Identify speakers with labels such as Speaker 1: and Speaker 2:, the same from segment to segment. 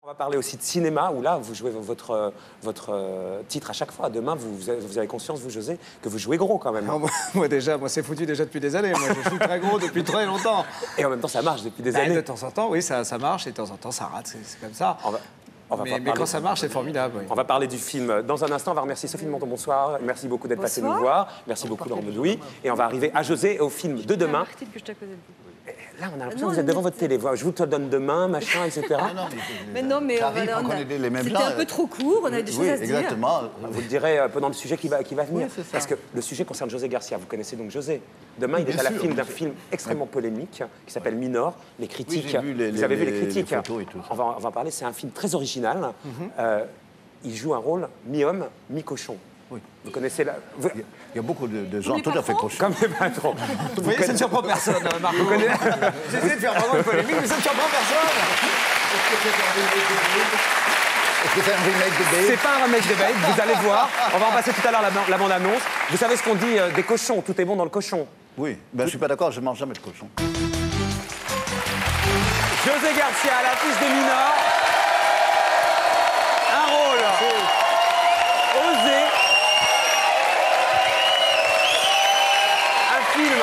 Speaker 1: On va parler aussi de cinéma, où là, vous jouez votre titre à chaque fois. Demain, vous avez conscience, vous, José, que vous jouez gros quand même.
Speaker 2: Non, moi c'est foutu déjà depuis des années. Moi, je suis très gros depuis très longtemps.
Speaker 1: Et en même temps, ça marche depuis des années.
Speaker 2: De temps en temps, oui, ça marche, et de temps en temps, ça rate. C'est comme ça. Mais quand ça marche, c'est formidable. Oui.
Speaker 1: On va parler du film dans un instant. On va remercier Sophie de Menton, bonsoir. Merci beaucoup d'être passée nous voir. Merci beaucoup, Laurent Louis. Et on va arriver à José et au film de demain. Là, on a l'impression que vous êtes devant votre télé. Je vous te donne demain, machin, etc.
Speaker 3: Mais non, mais c'était un peu trop court, on avait des choses à se dire.
Speaker 4: Exactement.
Speaker 1: Vous le direz pendant le sujet qui va venir. Oui, parce que le sujet concerne José Garcia. Vous connaissez donc José. Demain, il est à la fin d'un film extrêmement polémique qui s'appelle Minor. Les critiques.
Speaker 4: Oui,
Speaker 1: vous avez vu les critiques.
Speaker 4: Les photos et tout.
Speaker 1: On va en parler. C'est un film très original. Il joue un rôle mi-homme, mi-cochon.
Speaker 4: Oui.
Speaker 1: Vous connaissez la...
Speaker 4: Il y a beaucoup de gens tout à fait cochons.
Speaker 1: Comme les patrons.
Speaker 2: Vous voyez, ça ne surprend personne, Marco. J'essaie de faire vraiment une polémique, mais ça ne surprend personne.
Speaker 4: Est-ce que c'est un remake de Babe?
Speaker 1: C'est pas un remake de Babe, vous allez voir. On va en passer tout à l'heure la bande-annonce. Vous savez ce qu'on dit des cochons, tout est bon dans le cochon.
Speaker 4: Oui, ben, je suis pas d'accord, je mange jamais de cochon.
Speaker 1: José Garcia à l'affiche des Mineurs. Un rôle osé. Un film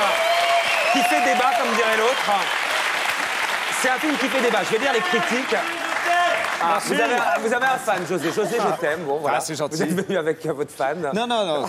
Speaker 1: qui fait débat, comme dirait l'autre. C'est un film qui fait débat. Je vais lire les critiques. Ah, vous avez un fan, José. José, je t'aime. Bon, voilà.
Speaker 2: Ah, c'est gentil.
Speaker 1: Vous êtes venu avec votre fan.
Speaker 2: Non.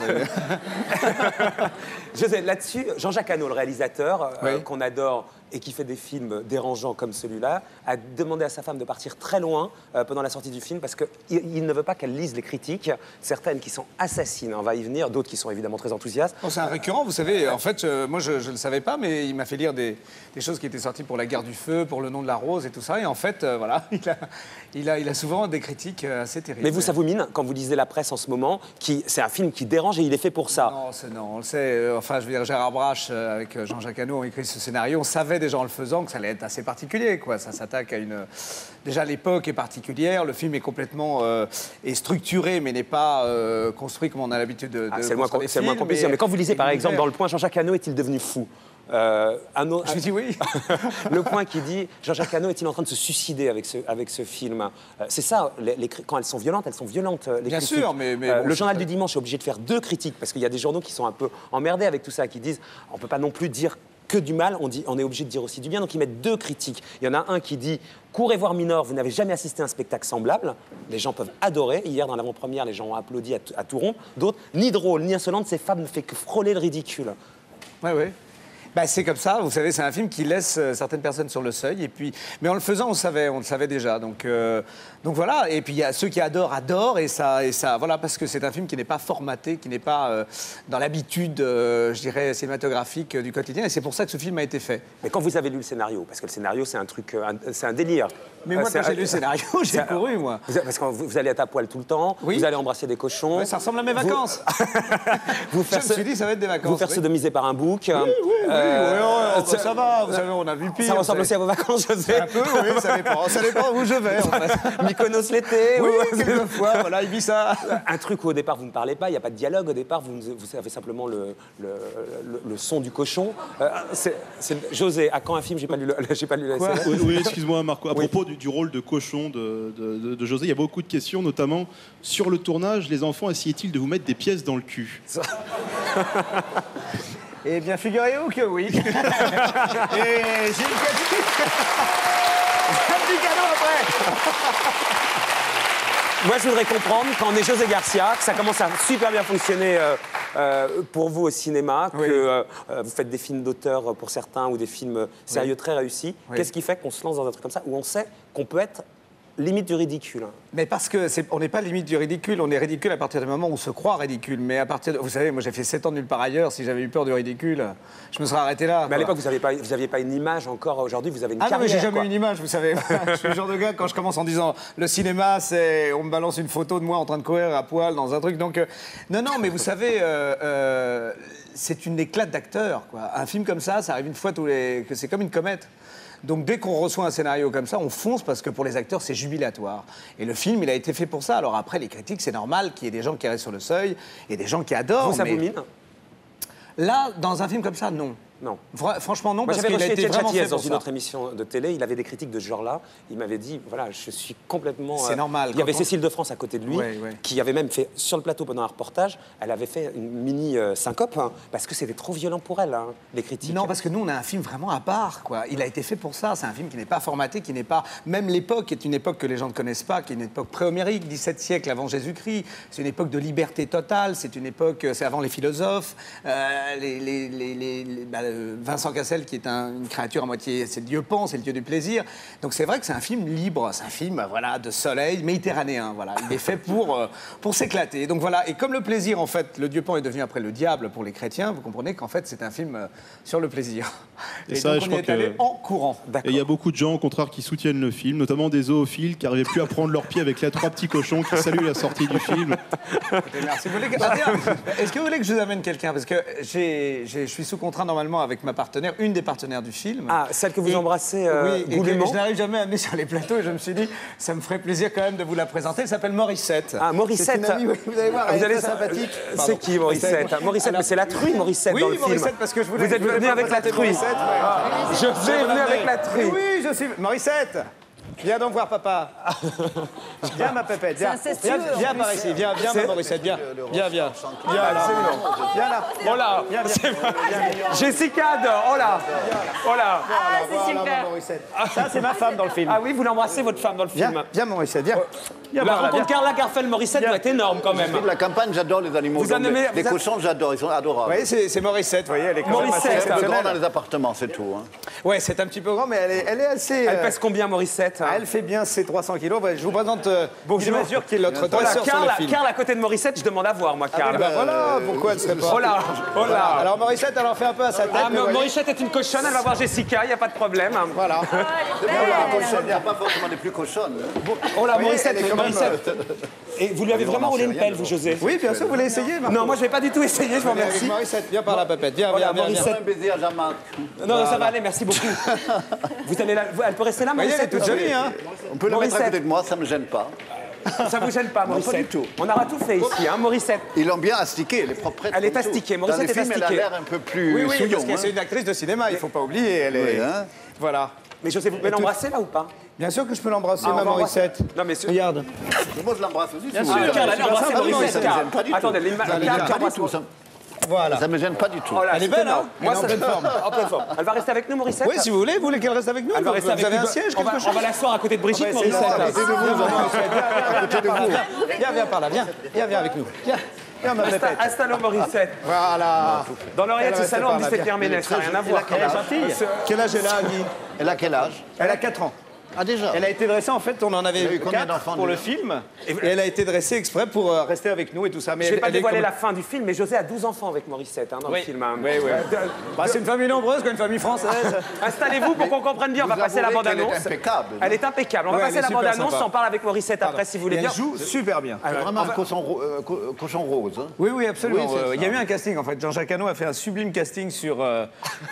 Speaker 1: José, là-dessus, Jean-Jacques Hano, le réalisateur,
Speaker 2: Oui.
Speaker 1: qu'on adore et qui fait des films dérangeants comme celui-là, a demandé à sa femme de partir très loin pendant la sortie du film parce qu'il ne veut pas qu'elle lise les critiques, certaines qui sont assassines, on va y venir, d'autres qui sont évidemment très enthousiastes.
Speaker 2: Bon, c'est un récurrent, vous savez. En fait, moi, je ne le savais pas, mais il m'a fait lire des choses qui étaient sorties pour La Guerre du Feu, pour Le Nom de la Rose et tout ça. Et en fait, voilà, il a souvent des critiques assez terribles.
Speaker 1: Mais vous, ça vous mine quand vous lisez la presse en ce moment, c'est un film qui dérange et il est fait pour ça.
Speaker 2: Non, on le sait. Enfin, je veux dire, Gérard Brache, avec Jean-Jacques Hano, ont écrit ce scénario. On savait déjà en le faisant que ça allait être assez particulier, quoi. Ça s'attaque à une... Déjà, l'époque est particulière. Le film est complètement est structuré, mais n'est pas construit comme on a l'habitude de
Speaker 1: c'est le moins qu'on puisse dire. Mais quand vous lisez, par exemple, dans Le Point, Jean-Jacques Hano est-il devenu fou?
Speaker 2: Je dis oui.
Speaker 1: Le Point qui dit Jean-Jacques Hano est-il en train de se suicider avec ce film? C'est ça, quand elles sont violentes, les
Speaker 2: Bien
Speaker 1: critiques.
Speaker 2: sûr, mais
Speaker 1: le Journal du Dimanche est obligé de faire 2 critiques parce qu'il y a des journaux qui sont un peu emmerdés avec tout ça, qui disent on peut pas non plus dire que du mal, on est obligé de dire aussi du bien, donc ils mettent 2 critiques. Il y en a un qui dit courez voir Minor, vous n'avez jamais assisté à un spectacle semblable. Les gens peuvent adorer. Hier, dans l'avant-première, les gens ont applaudi à tout rond. D'autres, ni drôle, ni insolente, ces femmes ne fait que frôler le ridicule.
Speaker 2: Oui. Bah, c'est comme ça, vous savez, c'est un film qui laisse certaines personnes sur le seuil. Et puis, mais en le faisant, on le savait déjà. Donc voilà. Et puis il y a ceux qui adorent, et ça, voilà, parce que c'est un film qui n'est pas formaté, qui n'est pas dans l'habitude, je dirais, cinématographique du quotidien. Et c'est pour ça que ce film a été fait.
Speaker 1: Mais quand vous avez lu le scénario, parce que le scénario, c'est un truc, c'est un délire.
Speaker 2: Mais moi, quand j'ai lu le scénario, j'ai couru, moi.
Speaker 1: Parce que vous allez être à poil tout le temps,
Speaker 2: oui.
Speaker 1: Vous allez embrasser des cochons.
Speaker 2: Ouais, ça ressemble à mes vacances. Je me suis dit, ça va être des vacances.
Speaker 1: Vous faire sodomiser par un bouc.
Speaker 2: Oui, ça va, vous savez, on a vu pire.
Speaker 1: Ça ressemble aussi à vos vacances, je sais.
Speaker 2: Un peu, oui, ça dépend où je vais, en fait.
Speaker 1: Mykonos l'été.
Speaker 2: Oui, quelquefois, voilà, Ibiza.
Speaker 1: Un truc où au départ, vous ne parlez pas, il n'y a pas de dialogue. Au départ, vous avez simplement le son du cochon. José, à quand un film? J'ai pas lu la scène.
Speaker 5: Oui, excuse-moi, Marco. À propos du rôle de cochon de José, il y a beaucoup de questions, notamment sur le tournage. Les enfants essayaient-ils de vous mettre des pièces dans le cul?
Speaker 2: Eh bien, figurez-vous que oui. Et j'ai une petit cadeau après.
Speaker 1: Moi, je voudrais comprendre, quand on est José Garcia, que ça commence à super bien fonctionner pour vous au cinéma, que vous faites des films d'auteur pour certains ou des films sérieux très réussis. Oui. Qu'est-ce qui fait qu'on se lance dans un truc comme ça, où on sait qu'on peut être limite du ridicule?
Speaker 2: Mais parce que on n'est pas limite du ridicule, on est ridicule à partir du moment où on se croit ridicule. Mais à partir de... Vous savez, moi j'ai fait 7 ans de nulle part ailleurs, si j'avais eu peur du ridicule, je me serais arrêté là.
Speaker 1: Mais à l'époque, vous n'aviez pas une image encore, aujourd'hui vous avez une carrière.
Speaker 2: Ah non, mais j'ai jamais eu une image, vous savez. Je suis le genre de gars, quand je commence en disant le cinéma, c'est... On me balance une photo de moi en train de courir à poil dans un truc, donc... Non, mais vous savez... c'est une éclate d'acteur, quoi. Un film comme ça arrive une fois que c'est comme une comète. Donc dès qu'on reçoit un scénario comme ça, on fonce parce que pour les acteurs, c'est jubilatoire. Et le film, il a été fait pour ça. Alors après, les critiques, c'est normal qu'il y ait des gens qui restent sur le seuil et des gens qui adorent.
Speaker 1: Vous, ça vous mine?
Speaker 2: Là, dans un film comme ça, non.
Speaker 1: Non.
Speaker 2: Franchement, non,
Speaker 1: Moi,
Speaker 2: parce
Speaker 1: j'avais
Speaker 2: qu'il a
Speaker 1: reçu
Speaker 2: été
Speaker 1: Étienne
Speaker 2: vraiment
Speaker 1: Châtillès
Speaker 2: fait
Speaker 1: dans
Speaker 2: pour
Speaker 1: une
Speaker 2: ça.
Speaker 1: autre émission de télé. Il avait des critiques de ce genre-là. Il m'avait dit, voilà, je suis complètement...
Speaker 2: C'est normal.
Speaker 1: Il y avait Cécile de France à côté de lui, qui avait même fait, sur le plateau pendant un reportage, elle avait fait une mini syncope, hein, parce que c'était trop violent pour elle, hein, les critiques.
Speaker 2: Non, parce que nous, on a un film vraiment à part, quoi. Il a été fait pour ça. C'est un film qui n'est pas formaté, qui n'est pas... Même l'époque est une époque que les gens ne connaissent pas, qui est une époque pré-homérique, 17 siècles avant Jésus-Christ. C'est une époque de liberté totale. C'est une époque... C'est avant les philosophes. Vincent Cassel, qui est une créature à moitié... C'est le dieu Pan, c'est le dieu du plaisir. Donc c'est vrai que c'est un film libre. C'est un film, voilà, de soleil, méditerranéen. Voilà. Il est fait pour s'éclater. Donc voilà. Et comme le plaisir, en fait, le dieu Pan est devenu après le diable pour les chrétiens, vous comprenez qu'en fait, c'est un film sur le plaisir. Et
Speaker 5: ça,
Speaker 2: donc
Speaker 5: je
Speaker 2: on y
Speaker 5: crois
Speaker 2: est allé
Speaker 5: que-
Speaker 2: en courant.
Speaker 5: Et il y a beaucoup de gens, au contraire, qui soutiennent le film, notamment des zoophiles qui n'arrivaient plus à prendre leurs pieds avec les 3 petits cochons qui saluent la sortie du film.
Speaker 2: Merci. Vous voulez que- Ah, tiens, est-ce que vous voulez que je vous amène quelqu'un? Parce que je suis sous contrat normalement avec ma partenaire, une des partenaires du film.
Speaker 1: Ah, celle que vous
Speaker 2: Et-
Speaker 1: embrassez
Speaker 2: oui, et que
Speaker 1: goulûment.
Speaker 2: je n'arrive jamais à amener sur les plateaux et je me suis dit, ça me ferait plaisir quand même de vous la présenter. Elle s'appelle Morissette.
Speaker 1: Ah, Morissette.
Speaker 2: C'est une amie, oui, vous allez voir, elle est très sympathique.
Speaker 1: C'est qui, Morissette? Morissette, mais c'est la truie, Morissette,
Speaker 2: Oui,
Speaker 1: dans le film.
Speaker 2: Morissette, parce que je voulais...
Speaker 1: Vous êtes
Speaker 2: je voulais
Speaker 1: venu
Speaker 2: vous
Speaker 1: avec la
Speaker 2: présenter
Speaker 1: truie.
Speaker 2: Morissette, ouais.
Speaker 1: Je suis venu avec la truie.
Speaker 2: Oui, je suis... Morissette, viens donc voir papa. Viens, ma pépette, viens.
Speaker 3: C'est incestueux,
Speaker 2: Viens
Speaker 3: en
Speaker 2: par
Speaker 3: plus.
Speaker 2: ici, viens, ma Morissette, viens. Viens là. Viens là.
Speaker 1: Oh là,
Speaker 2: Viens, viens.
Speaker 1: Jessica adore, oh là. Oh là.
Speaker 3: C'est
Speaker 2: Voilà,
Speaker 3: super.
Speaker 2: ma Morissette. Ça, c'est ma femme dans le film.
Speaker 1: Ah oui, vous l'embrassez, votre femme, dans le film.
Speaker 2: Viens, Morissette, viens. Viens
Speaker 1: La
Speaker 2: par là,
Speaker 1: rencontre Carla Garfeld-Morissette doit être énorme, quand même.
Speaker 4: De la campagne, j'adore les animaux.
Speaker 1: Vous en
Speaker 4: Donc,
Speaker 1: aimez-
Speaker 4: les
Speaker 1: vous a-
Speaker 4: cochons, j'adore, ils sont adorables.
Speaker 2: Vous voyez, c'est Morissette, vous voyez, elle est quand même
Speaker 1: Morissette.
Speaker 2: assez
Speaker 4: C'est un peu grand dans
Speaker 2: exceptionnelle.
Speaker 4: les appartements, c'est tout. Hein.
Speaker 2: Ouais, c'est un petit peu grand, mais elle est assez...
Speaker 1: Elle pèse combien, Morissette?
Speaker 2: Elle fait bien ses 300 kilos. Ouais, je vous présente
Speaker 1: Bonjour.
Speaker 2: Bonjour. Mesure qui est notre
Speaker 1: Oh là,
Speaker 2: dresseur sur le
Speaker 1: Carl,
Speaker 2: film.
Speaker 1: Carl à côté de Morissette, je demande à voir, moi, Carl.
Speaker 2: Ben voilà, pourquoi elle serait pas...
Speaker 1: Oh là, oh là.
Speaker 2: Alors Morissette, elle en fait un peu à sa tête.
Speaker 1: Ah,
Speaker 2: mais
Speaker 1: mais
Speaker 2: vous voyez-
Speaker 1: Morissette est une cochonne, elle va voir Jessica, il n'y a pas de problème.
Speaker 2: Voilà.
Speaker 4: Il n'y a pas forcément des plus cochonnes. Hein.
Speaker 1: Oh là,
Speaker 2: voyez,
Speaker 1: Morissette,
Speaker 2: elle est quand même,
Speaker 1: Morissette. Et vous lui avez vraiment roulé une pelle, vous, José?
Speaker 2: Oui, bien sûr, vous voulez essayer, Marco?
Speaker 1: Non, moi, je vais pas du tout essayer, je vous
Speaker 2: Avec
Speaker 1: remercie.
Speaker 2: Morissette, viens par la papette. Viens,
Speaker 1: Voilà,
Speaker 2: viens, viens, viens.
Speaker 1: Morissette.
Speaker 4: Un baiser à Jamac.
Speaker 1: Non, ça va aller, merci beaucoup. Vous allez là, elle peut rester là,
Speaker 2: Vous voyez, elle est
Speaker 1: Morissette?
Speaker 2: toute jolie, hein?
Speaker 4: On peut le mettre à
Speaker 1: Morissette.
Speaker 4: côté de moi, ça ne me gêne pas.
Speaker 1: Ça vous gêne pas, Morissette?
Speaker 4: pas du tout.
Speaker 1: On aura tout fait ici, hein, Morissette.
Speaker 4: Ils l'ont bien astiqué, elle est propre.
Speaker 1: Elle est astiquée,
Speaker 4: Dans
Speaker 1: Morissette
Speaker 4: les
Speaker 1: est
Speaker 4: films, elle a
Speaker 1: astiquée.
Speaker 4: l'air un peu plus
Speaker 2: Oui,
Speaker 4: souillon.
Speaker 2: parce que c'est une actrice de cinéma, il faut pas oublier. Elle est...
Speaker 4: Oui, hein.
Speaker 2: Voilà.
Speaker 1: Mais José, vous pouvez l'embrasser là ou pas?
Speaker 2: Bien sûr que je peux l'embrasser,
Speaker 1: Ah, on
Speaker 2: ma
Speaker 1: va embrasser.
Speaker 2: Morissette.
Speaker 1: Non, mais c'est-
Speaker 2: Regarde.
Speaker 4: Moi, je l'embrasse aussi.
Speaker 2: Bien
Speaker 4: si vous
Speaker 2: sûr.
Speaker 4: voulez.
Speaker 1: Carl, allez embrasser
Speaker 2: Ah,
Speaker 1: Morissette,
Speaker 2: ça me
Speaker 1: Carl.
Speaker 4: gêne pas du tout.
Speaker 1: Attendez,
Speaker 4: Ça me
Speaker 1: Carl,
Speaker 4: gêne pas
Speaker 1: embrasse-
Speaker 4: du tout.
Speaker 2: Voilà.
Speaker 4: Ça me gêne pas du tout.
Speaker 1: Oh là,
Speaker 2: Elle est
Speaker 1: c'est
Speaker 2: belle,
Speaker 1: énorme.
Speaker 2: hein?
Speaker 1: Moi,
Speaker 2: Elle est en
Speaker 1: ça
Speaker 2: pleine forme.
Speaker 1: En pleine forme. Elle va rester avec nous, Morissette?
Speaker 2: Oui, si vous voulez qu'elle reste avec nous.
Speaker 1: Elle va rester avec
Speaker 2: vous avez
Speaker 1: nous.
Speaker 2: un siège,
Speaker 1: On va-
Speaker 2: quelque
Speaker 1: On va
Speaker 2: chose?
Speaker 1: l'asseoir à côté de Brigitte,
Speaker 2: On va essayer
Speaker 1: Morissette.
Speaker 2: de-
Speaker 4: Arrêtez de vous,
Speaker 2: À côté de vous. Viens par là, viens avec nous. Viens, ma pépette.
Speaker 1: Installons Morissette.
Speaker 2: Voilà.
Speaker 1: Dans l'oreillette
Speaker 2: Elle
Speaker 1: du
Speaker 2: reste
Speaker 1: salon,
Speaker 2: par
Speaker 1: on
Speaker 2: là,
Speaker 1: dit c'est
Speaker 2: viens.
Speaker 1: Pierre Ménès, ça n'a rien à voir.
Speaker 2: Elle est gentille. Quel âge elle a, Guy?
Speaker 4: Elle a quel âge?
Speaker 2: Elle a 4 ans.
Speaker 4: Ah, déjà.
Speaker 2: Elle a été dressée, en fait, on en avait
Speaker 4: Elle a eu combien
Speaker 2: 4
Speaker 4: d'enfants,
Speaker 2: pour le
Speaker 4: déjà
Speaker 2: film. Et elle a été dressée exprès pour rester avec nous et tout ça. Mais
Speaker 1: Je ne vais pas
Speaker 2: elle est
Speaker 1: dévoiler
Speaker 2: comme-
Speaker 1: la fin du film, mais José a 12 enfants avec Morissette hein, dans le
Speaker 2: Oui.
Speaker 1: film. hein.
Speaker 2: Oui, oui. Bah, c'est une famille nombreuse, quoi, une famille française.
Speaker 1: Installez-vous pour qu'on comprenne bien. On va
Speaker 4: Vous
Speaker 1: passer la
Speaker 4: avouez qu'elle est
Speaker 1: bande-annonce.
Speaker 4: impeccable, non
Speaker 1: Elle est impeccable. On va
Speaker 2: Ouais,
Speaker 1: passer
Speaker 2: elle est
Speaker 1: la
Speaker 2: super
Speaker 1: bande-annonce.
Speaker 2: sympa.
Speaker 1: On parle avec Morissette après, si vous voulez
Speaker 2: Et
Speaker 1: bien.
Speaker 2: elle joue super bien.
Speaker 4: C'est vraiment un cochon rose. Hein.
Speaker 2: Oui, oui, absolument.
Speaker 4: Oui, c'est
Speaker 2: Il y a
Speaker 4: ça.
Speaker 2: eu un casting, en fait. Jean-Jacques Hano a fait un sublime casting sur...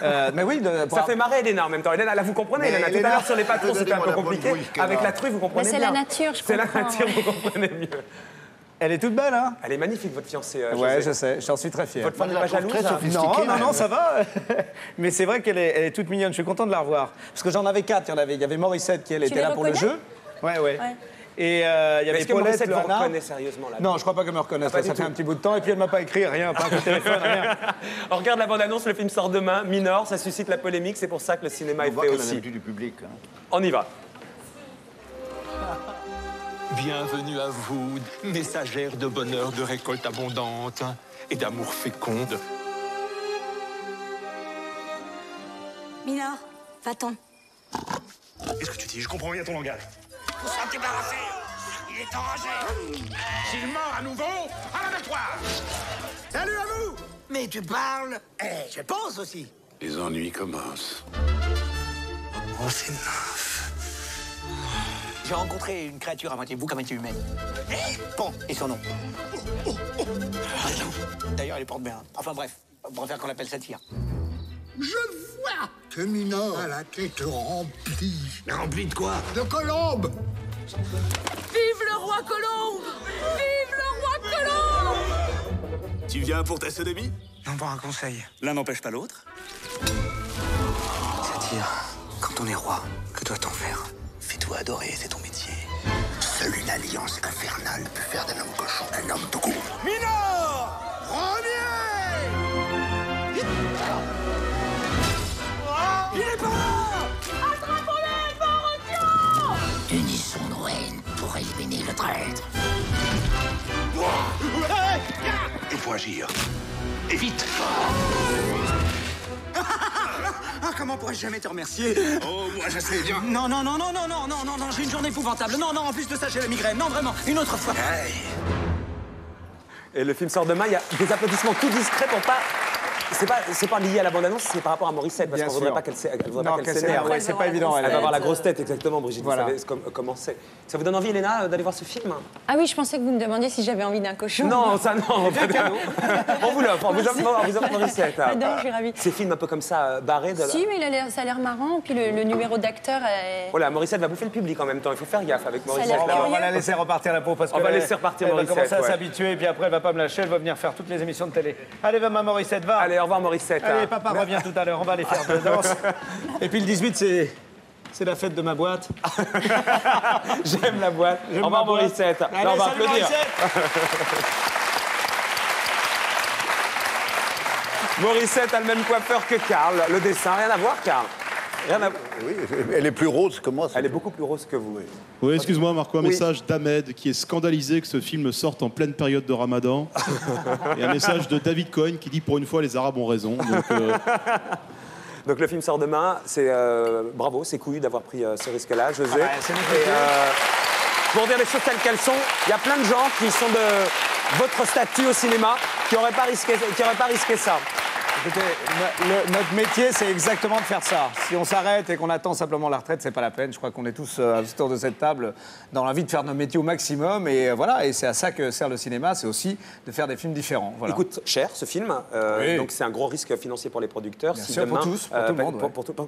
Speaker 2: mais oui,
Speaker 1: Ça fait marrer Elena en même temps. Elena, là, vous comprenez,
Speaker 4: Mais
Speaker 1: Elena, tout à
Speaker 4: Elena,
Speaker 1: l'heure sur les patrons, c'était un peu
Speaker 4: donnez-moi la bonne
Speaker 1: compliqué.
Speaker 4: brouille qu'elle
Speaker 1: Avec
Speaker 4: a.
Speaker 1: la truie, vous comprenez
Speaker 3: Mais c'est
Speaker 1: bien.
Speaker 3: la nature, je
Speaker 1: C'est la
Speaker 3: comprends,
Speaker 1: nature,
Speaker 3: ouais.
Speaker 1: vous comprenez mieux.
Speaker 2: Elle est toute belle, hein?
Speaker 1: Elle est magnifique, votre fiancée,
Speaker 2: Ouais,
Speaker 1: José.
Speaker 2: je sais, j'en suis très fier.
Speaker 1: Votre femme n'est
Speaker 4: la
Speaker 1: pas
Speaker 4: trouve
Speaker 1: jalouse
Speaker 4: très
Speaker 1: hein
Speaker 4: sophistiquée.
Speaker 2: Non, non, ça va. Mais c'est vrai qu'elle est toute mignonne. Je suis content de la revoir. Parce que j'en avais 4. Il y avait Morissette qui, elle, était
Speaker 3: les
Speaker 2: là pour le
Speaker 3: reconnais
Speaker 2: jeu. Ouais, ouais.
Speaker 3: Ouais.
Speaker 2: Et il y
Speaker 1: Mais
Speaker 2: avait
Speaker 1: est-ce que
Speaker 2: Paulette,
Speaker 1: Morissette vous
Speaker 2: Loana.
Speaker 1: reconnaît sérieusement là
Speaker 2: Non, je crois pas qu'elle me reconnaisse.
Speaker 1: Ah, pas
Speaker 2: ça
Speaker 1: du
Speaker 2: fait
Speaker 1: tout.
Speaker 2: un petit bout de temps. Et puis elle m'a pas écrit rien, pas un coup de téléphone, rien.
Speaker 1: On regarde la bande-annonce, le film sort demain, Minor, ça suscite la polémique, c'est pour ça que le cinéma
Speaker 4: On
Speaker 1: est
Speaker 4: voit
Speaker 1: fait
Speaker 4: qu'elle a
Speaker 1: aussi.
Speaker 4: l'habitude du public. Hein.
Speaker 1: On y va.
Speaker 6: Bienvenue à vous, messagères de bonheur, de récolte abondante et d'amour féconde.
Speaker 3: Minor, va-t'en.
Speaker 7: Qu'est-ce que tu dis? Je comprends rien ton langage.
Speaker 8: Vous s'en débarrasser. Il est enragé.
Speaker 7: S'il mord à nouveau, à l'abattoir. Salut à vous.
Speaker 8: Mais tu parles. Je pense aussi.
Speaker 6: Les ennuis commencent.
Speaker 8: Oh, c'est neuf. J'ai rencontré une créature à moitié bouc, à moitié humaine. Bon, et son nom. D'ailleurs, elle porte bien. Enfin bref, on préfère qu'on l'appelle Satire.
Speaker 9: Je vois que Minor a la tête remplie
Speaker 7: Rempli de quoi?
Speaker 9: de colombes.
Speaker 3: Vive le roi Colombe! Vive le roi Colombe!
Speaker 7: Tu viens pour ta sodomie?
Speaker 8: D'envoie un conseil. L'un n'empêche pas l'autre. C'est-à-dire, quand on est roi, que doit-on faire? Fais-toi adorer, c'est ton métier.
Speaker 9: Seule une alliance infernale peut faire d'un homme cochon un homme tout court.
Speaker 8: Minor! Premier! Il est pas là!
Speaker 7: Attrapons-le, Barotion!
Speaker 9: Unissons nos haines pour éliminer le traître.
Speaker 8: Il faut agir. Et vite! Ah, comment pourrais-je jamais te remercier? Oh, moi, je sais bien. Non, j'ai une journée épouvantable. Non, en plus de ça, j'ai la migraine. Non, vraiment, une autre fois. Hey.
Speaker 1: Et le film sort demain, il y a des applaudissements tout discrets pour pas... C'est pas lié à la bande-annonce, c'est par rapport à Morissette, parce qu'on ne voudrait pas qu'elle s'énerve.
Speaker 2: Ouais, c'est pas évident.
Speaker 1: Elle va avoir la grosse tête, exactement, Brigitte,
Speaker 2: voilà.
Speaker 1: vous savez comment c'est. Ça vous donne envie, Léna, d'aller voir ce film?
Speaker 3: Ah oui, je pensais que vous me demandiez si j'avais envie d'un cochon.
Speaker 1: Non, ça non, pas du tout. On vous l'offre, on vous offre Morissette.
Speaker 3: J'adore, je suis ravie.
Speaker 1: Ces films un peu comme ça, barrés de la...
Speaker 3: Si, mais ça a l'air marrant, puis le numéro d'acteur est...
Speaker 1: Voilà, Morissette va bouffer le public en même temps, il faut faire gaffe avec Morissette.
Speaker 2: On va la laisser repartir la peau parce que...
Speaker 1: On va laisser repartir Morissette.
Speaker 2: Elle va commencer à s'habituer, et puis après, elle va pas me lâcher, elle va venir faire toutes les émissions de télé. Allez, va ma Morissette, va.
Speaker 1: Allez, au revoir Morissette.
Speaker 2: Allez, papa revient tout à l'heure, on va aller faire de danse. Et puis le 18, c'est la fête de ma boîte.
Speaker 1: J'aime la boîte. Au revoir Morissette.
Speaker 2: Allez,
Speaker 1: on va
Speaker 2: salut
Speaker 1: applaudir. Morissette a le même coiffeur que Karl. Le dessin, rien à voir, Karl. Rien à...
Speaker 4: Oui, elle est plus rose que moi.
Speaker 1: Elle est beaucoup plus rose que vous.
Speaker 5: Oui, excuse-moi, Marco, un message d'Ahmed qui est scandalisé que ce film sorte en pleine période de Ramadan. Et un message de David Cohen qui dit pour une fois les Arabes ont raison.
Speaker 1: Donc le film sort demain. C'est bravo, c'est couillu d'avoir pris ce risque-là, José.
Speaker 2: c'est
Speaker 1: pour dire les choses telles qu'elles sont, il y a plein de gens qui sont de votre statut au cinéma qui n'auraient pas risqué ça.
Speaker 2: Écoutez, notre métier, c'est exactement de faire ça. Si on s'arrête et qu'on attend simplement la retraite, c'est pas la peine. Je crois qu'on est tous autour de cette table dans l'envie de faire notre métier au maximum. Et voilà, et c'est à ça que sert le cinéma, c'est aussi de faire des films différents. Voilà.
Speaker 1: Il coûte cher, ce film.
Speaker 2: Oui.
Speaker 1: Donc c'est un gros risque financier pour les producteurs.
Speaker 2: Bien sûr, pour tous, pour tout le monde.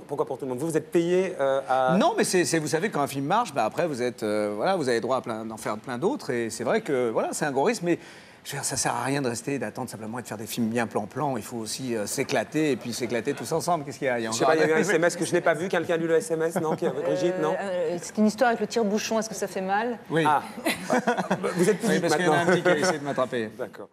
Speaker 1: Pourquoi pour tout le monde? Vous êtes payé à...
Speaker 2: Non, mais vous savez, quand un film marche, après, vous avez droit à d'en faire plein d'autres. Et c'est vrai que voilà, c'est un gros risque, mais... Je veux dire, ça sert à rien de rester, d'attendre simplement et de faire des films bien plan-plan. Il faut aussi s'éclater et puis s'éclater tous ensemble. Qu'est-ce qu'il y a?
Speaker 1: Je sais pas, il y a eu un SMS que je n'ai pas vu. Quelqu'un a lu le SMS, non? Brigitte, non?
Speaker 3: C'est une histoire avec le tire-bouchon. Est-ce que ça fait mal?
Speaker 2: Oui.
Speaker 1: Ah. Vous êtes public
Speaker 2: parce qu'il y en a
Speaker 1: maintenant.
Speaker 2: un petit qui a essayé de m'attraper.
Speaker 1: D'accord.